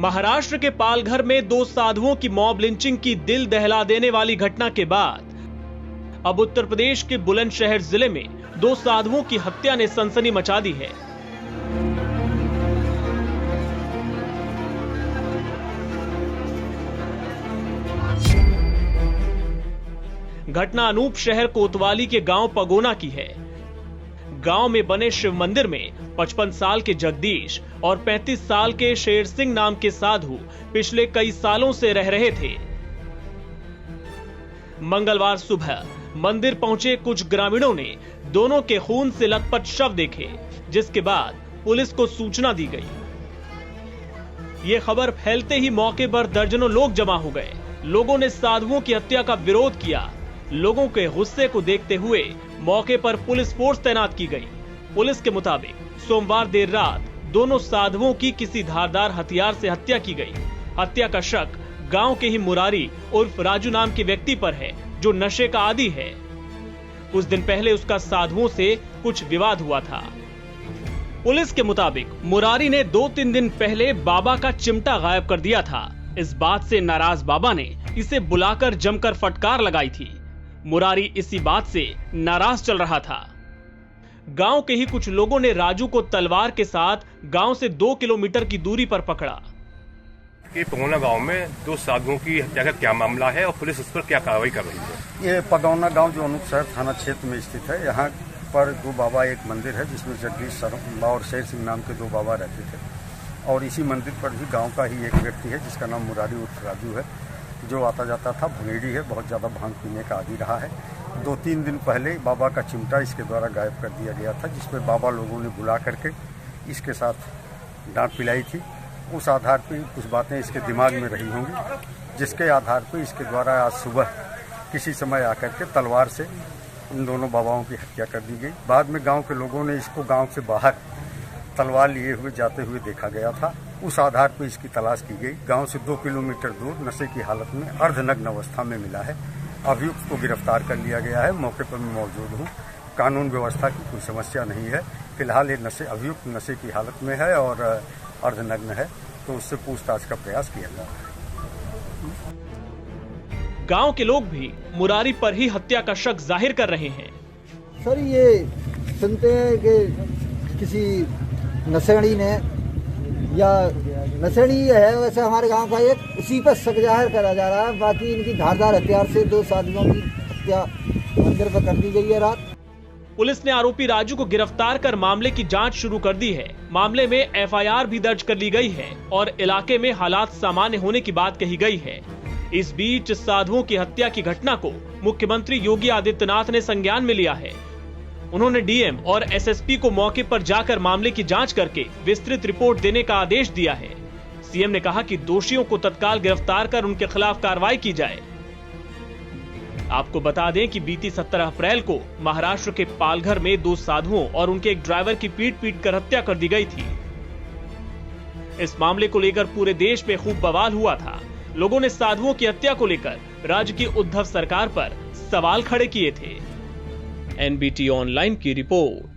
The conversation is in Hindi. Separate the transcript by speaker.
Speaker 1: महाराष्ट्र के पालघर में 2 साधुओं की मॉब लिंचिंग की दिल दहला देने वाली घटना के बाद अब उत्तर प्रदेश के बुलंदशहर जिले में 2 साधुओं की हत्या ने सनसनी मचा दी है। घटना अनूप शहर कोतवाली के गांव पगोना की है। गांव में बने शिव मंदिर में 55 साल के जगदीश और 35 साल के शेर सिंह नाम के साधु पिछले कई सालों से रह रहे थे। मंगलवार सुबह मंदिर पहुंचे कुछ ग्रामीणों ने दोनों के खून से लथपथ शव देखे, जिसके बाद पुलिस को सूचना दी गई। ये खबर फैलते ही मौके पर दर्जनों लोग जमा हो गए। लोगों ने साधुओं की हत्या का विरोध किया। लोगों के गुस्से को देखते हुए मौके पर पुलिस फोर्स तैनात की गई। पुलिस के मुताबिक सोमवार देर रात दोनों साधुओं की किसी धारदार हथियार से हत्या की गई। हत्या का शक गांव के ही मुरारी उर्फ राजू नाम के व्यक्ति पर है, जो नशे का आदी है। कुछ दिन पहले उसका साधुओं से कुछ विवाद हुआ था। पुलिस के मुताबिक मुरारी ने 2-3 दिन पहले बाबा का चिमटा गायब कर दिया था। इस बात से नाराज बाबा ने इसे बुलाकर जमकर फटकार लगाई थी। मुरारी इसी बात से नाराज चल रहा था। गांव के ही कुछ लोगों ने राजू को तलवार के साथ गांव से 2 किलोमीटर की दूरी पर पकड़ा।
Speaker 2: पगौना गांव में 2 साधुओं की हत्या का क्या मामला है और पुलिस उस पर क्या कार्रवाई कर रही है?
Speaker 3: ये पगौना गांव जो अनूप शहर थाना क्षेत्र में स्थित है। यहाँ पर 2 बाबा, एक मंदिर है जिसमें जगदीश शर्मा और शेर सिंह नाम के 2 बाबा रहते थे। और इसी मंदिर पर भी गांव का ही एक व्यक्ति है जिसका नाम मुरारी उर्फ राजू है, जो आता जाता था, भंगेड़ी है, बहुत ज़्यादा भांग पीने का आदी रहा है। 2-3 दिन पहले बाबा का चिमटा इसके द्वारा गायब कर दिया गया था, जिसमें बाबा लोगों ने बुला करके इसके साथ डांट पिलाई थी। उस आधार पर कुछ बातें इसके दिमाग में रही होंगी, जिसके आधार पर इसके द्वारा आज सुबह किसी समय आकर के तलवार से इन दोनों बाबाओं की हत्या कर दी गई। बाद में गाँव के लोगों ने इसको गाँव से बाहर तलवार लिए हुए जाते हुए देखा गया था। उस आधार पर इसकी तलाश की गई। गांव से 2 किलोमीटर दूर नशे की हालत में अर्धनग्न अवस्था में मिला है। अभियुक्त को गिरफ्तार कर लिया गया है। मौके पर मैं मौजूद हूं। कानून व्यवस्था की कोई समस्या नहीं है। फिलहाल ये अभियुक्त नशे की हालत में है और अर्धनग्न है, तो उससे पूछताछ का प्रयास किया जा रहा है।
Speaker 1: गांव के लोग भी मुरारी पर ही हत्या का शक जाहिर कर रहे हैं।
Speaker 4: सर, ये सुनते हैं कि किसी नशेड़ी ने या नशेड़ी है, वैसे हमारे गांव का एक उसी पर शक जाहिर करा जा रहा है। बाकी इनकी धारदार हथियार से 2 साधुओं की हत्या मंदिर पर कर दी गई है रात।
Speaker 1: पुलिस ने आरोपी राजू को गिरफ्तार कर मामले की जांच शुरू कर दी है। मामले में एफआईआर भी दर्ज कर ली गई है और इलाके में हालात सामान्य होने की बात कही गई है। इस बीच साधुओं की हत्या की घटना को मुख्यमंत्री योगी आदित्यनाथ ने संज्ञान में लिया है। उन्होंने डीएम और एसएसपी को मौके पर जाकर मामले की जांच करके विस्तृत रिपोर्ट देने का आदेश दिया है। सीएम ने कहा कि दोषियों को तत्काल गिरफ्तार कर उनके खिलाफ कार्रवाई की जाए। आपको बता दें कि बीती 17 अप्रैल को महाराष्ट्र के पालघर में 2 साधुओं और उनके एक ड्राइवर की पीट कर हत्या कर दी गई थी। इस मामले को लेकर पूरे देश में खूब बवाल हुआ था। लोगों ने साधुओं की हत्या को लेकर राज्य की उद्धव सरकार पर सवाल खड़े किए थे। एनबीटी ऑनलाइन की रिपोर्ट।